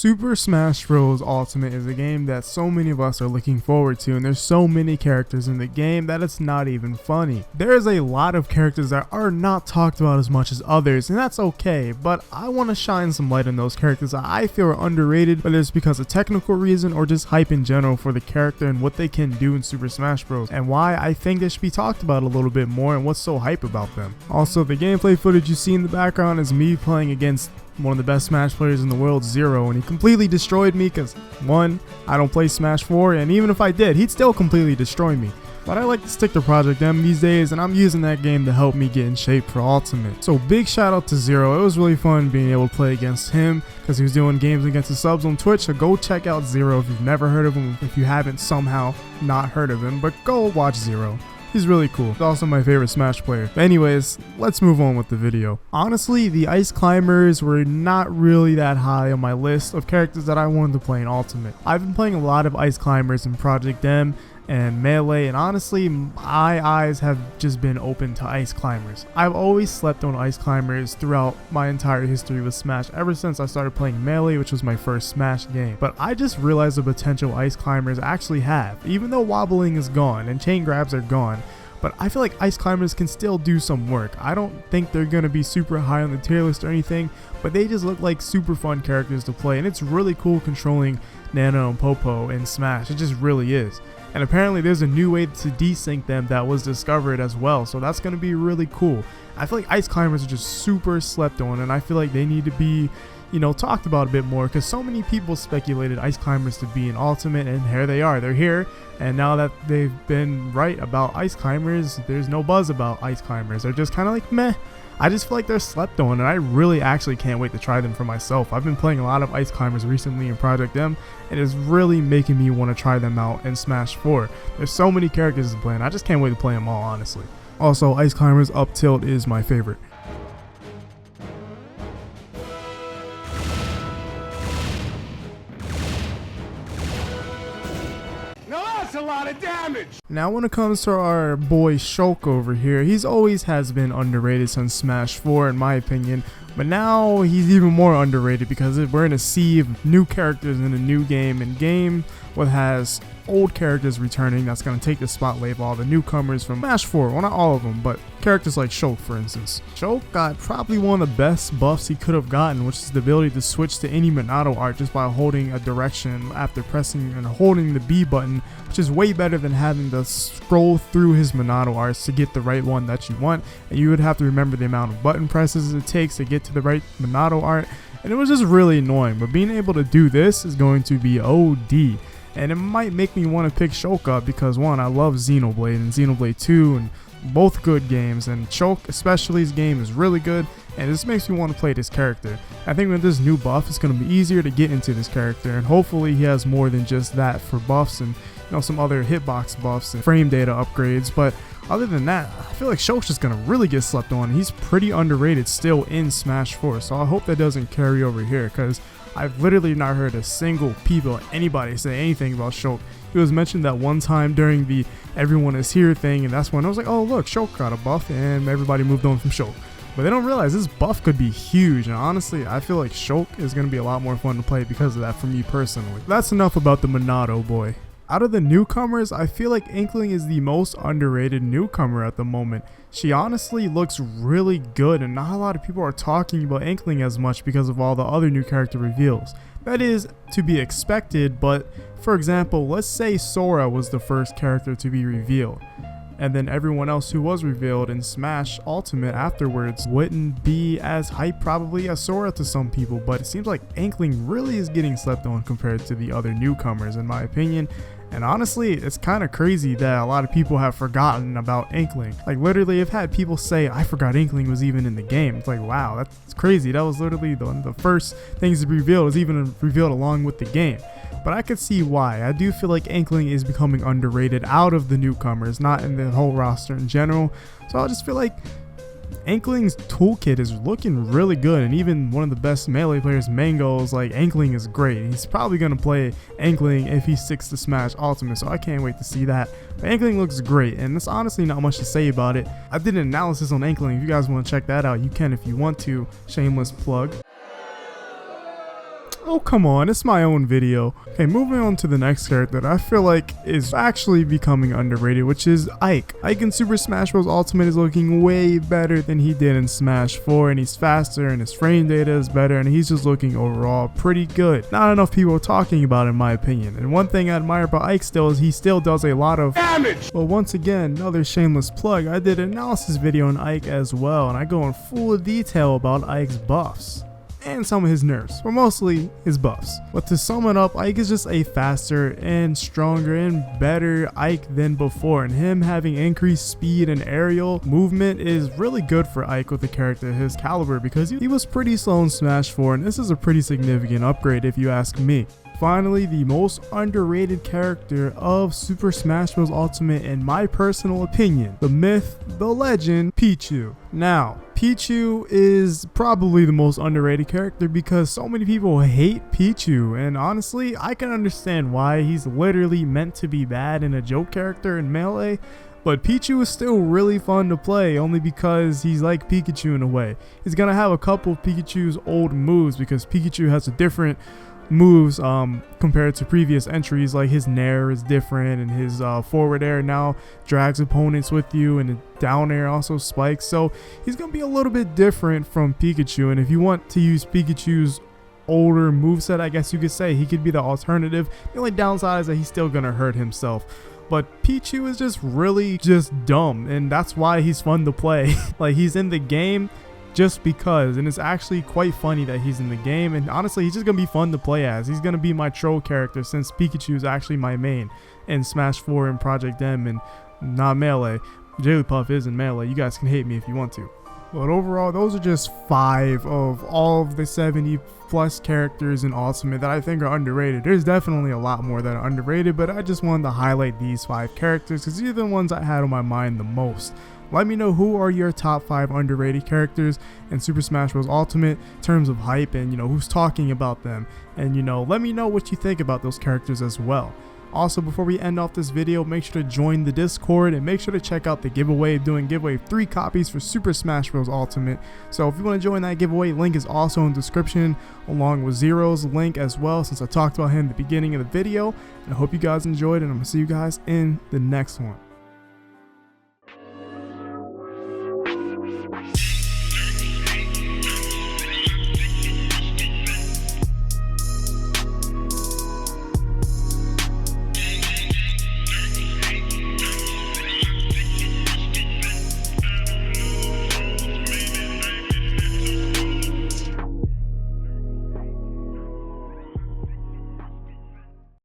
Super Smash Bros. Ultimate is a game that so many of us are looking forward to, and there's so many characters in the game that it's not even funny. There's a lot of characters that are not talked about as much as others, and that's okay, but I want to shine some light on those characters that I feel are underrated, whether it's because of technical reason or just hype in general for the character and what they can do in Super Smash Bros. And why I think they should be talked about a little bit more and what's so hype about them. Also, the gameplay footage you see in the background is me playing against one of the best Smash players in the world, Zero, and he completely destroyed me because, one, I don't play Smash 4, and even if I did, he'd still completely destroy me. But I like to stick to Project M these days, and I'm using that game to help me get in shape for Ultimate. So big shout out to Zero. It was really fun being able to play against him because he was doing games against the subs on Twitch, so go check out Zero if you've never heard of him, if you haven't somehow not heard of him, but go watch Zero. He's really cool. He's also my favorite Smash player. But anyways, let's move on with the video. Honestly, the Ice Climbers were not really that high on my list of characters that I wanted to play in Ultimate. I've been playing a lot of Ice Climbers in Project M and Melee, and honestly, my eyes have just been open to Ice Climbers. I've always slept on Ice Climbers throughout my entire history with Smash, ever since I started playing Melee, which was my first Smash game. But I just realized the potential Ice Climbers actually have, even though wobbling is gone and chain grabs are gone. But I feel like Ice Climbers can still do some work. I don't think they're going to be super high on the tier list or anything, but they just look like super fun characters to play, and it's really cool controlling Nano and Popo in Smash. It just really is. And apparently there's a new way to desync them that was discovered as well, so that's going to be really cool. I feel like Ice Climbers are just super slept on, and I feel like they need to be, talked about a bit more, because so many people speculated Ice Climbers to be in Ultimate, and here they are. They're here, and now that they've been right about Ice Climbers, there's no buzz about Ice Climbers. They're just kind of like meh. I just feel like they're slept on, and I really actually can't wait to try them for myself. I've been playing a lot of Ice Climbers recently in Project M, and it's really making me want to try them out in Smash 4. There's so many characters to play, and I just can't wait to play them all, honestly. Also, Ice Climbers Up Tilt is my favorite. A lot of damage. Now when it comes to our boy Shulk over here, he's always has been underrated since Smash 4 in my opinion, but now he's even more underrated because we're in a sea of new characters in a new game, and game what has old characters returning that's going to take the spotlight of all the newcomers from Smash 4. Well, not all of them, but characters like Shulk, for instance. Shulk got probably one of the best buffs he could have gotten, which is the ability to switch to any Monado art just by holding a direction after pressing and holding the B button, which is way better than having to scroll through his Monado arts to get the right one that you want, and you would have to remember the amount of button presses it takes to get to the right Monado art, and it was just really annoying. But being able to do this is going to be OD. And it might make me want to pick Shulk up because, one, I love Xenoblade and Xenoblade 2, and both good games, and Shulk especially, his game is really good, and this makes me want to play this character. I think with this new buff, it's going to be easier to get into this character, and hopefully he has more than just that for buffs and some other hitbox buffs and frame data upgrades. But other than that, I feel like Shulk's just going to really get slept on. He's pretty underrated still in Smash 4, so I hope that doesn't carry over here, because I've literally not heard a single anybody say anything about Shulk. He was mentioned that one time during the Everyone Is Here thing, and that's when I was like, oh look, Shulk got a buff, and everybody moved on from Shulk. But they don't realize this buff could be huge, and honestly, I feel like Shulk is going to be a lot more fun to play because of that for me personally. That's enough about the Monado boy. Out of the newcomers, I feel like Inkling is the most underrated newcomer at the moment. She honestly looks really good, and not a lot of people are talking about Inkling as much because of all the other new character reveals. That is to be expected, but for example, let's say Sora was the first character to be revealed, and then everyone else who was revealed in Smash Ultimate afterwards wouldn't be as hype probably as Sora to some people, but it seems like Inkling really is getting slept on compared to the other newcomers in my opinion. And honestly, it's kind of crazy that a lot of people have forgotten about Inkling. Like literally, I've had people say, I forgot Inkling was even in the game. It's like, wow, that's crazy. That was literally the first things to be revealed, was even revealed along with the game. But I could see why. I do feel like Inkling is becoming underrated out of the newcomers, not in the whole roster in general. So I just feel like Inkling's toolkit is looking really good, and even one of the best Melee players, Mango's, like, Inkling is great. He's probably going to play Inkling if he sticks to Smash Ultimate, so I can't wait to see that. But Inkling looks great, and there's honestly not much to say about it. I did an analysis on Inkling. If you guys want to check that out, you can if you want to. Shameless plug. Oh, come on, it's my own video. Okay, moving on to the next character that I feel like is actually becoming underrated, which is Ike. Ike in Super Smash Bros. Ultimate is looking way better than he did in Smash 4, and he's faster, and his frame data is better, and he's just looking overall pretty good. Not enough people are talking about it, in my opinion. And one thing I admire about Ike still is he still does a lot of damage. Well, once again, another shameless plug, I did an analysis video on Ike as well, and I go in full detail about Ike's buffs and some of his nerfs, but mostly his buffs. But to sum it up, Ike is just a faster and stronger and better Ike than before, and him having increased speed and aerial movement is really good for Ike with a character his caliber, because he was pretty slow in Smash 4, and this is a pretty significant upgrade if you ask me. Finally, the most underrated character of Super Smash Bros. Ultimate in my personal opinion, the myth, the legend, Pichu. Now, Pichu is probably the most underrated character because so many people hate Pichu, and honestly, I can understand why. He's literally meant to be bad and a joke character in Melee, but Pichu is still really fun to play only because he's like Pikachu in a way. He's gonna have a couple of Pikachu's old moves because Pikachu has a different moves compared to previous entries, like his nair is different, and his forward air now drags opponents with you, and the down air also spikes, so he's gonna be a little bit different from Pikachu. And if you want to use Pikachu's older moveset, I guess you could say, he could be the alternative. The only downside is that he's still gonna hurt himself. But Pichu is just really just dumb, and that's why he's fun to play. Like, he's in the game just because, and it's actually quite funny that he's in the game, and honestly he's just gonna be fun to play as. He's gonna be my troll character since Pikachu is actually my main in Smash 4 and Project M, and not Melee. Jigglypuff is in Melee. You guys can hate me if you want to, but overall those are just 5 of all of the 70 plus characters in Ultimate that I think are underrated. There's definitely a lot more that are underrated, but I just wanted to highlight these 5 characters because these are the ones I had on my mind the most. Let me know who are your top 5 underrated characters in Super Smash Bros. Ultimate in terms of hype, and who's talking about them, and let me know what you think about those characters as well. Also, before we end off this video, make sure to join the Discord and make sure to check out the giveaway. Doing giveaway of 3 copies for Super Smash Bros. Ultimate. So if you want to join that giveaway, link is also in the description, along with Zero's link as well, since I talked about him at the beginning of the video. And I hope you guys enjoyed, and I'm gonna see you guys in the next one.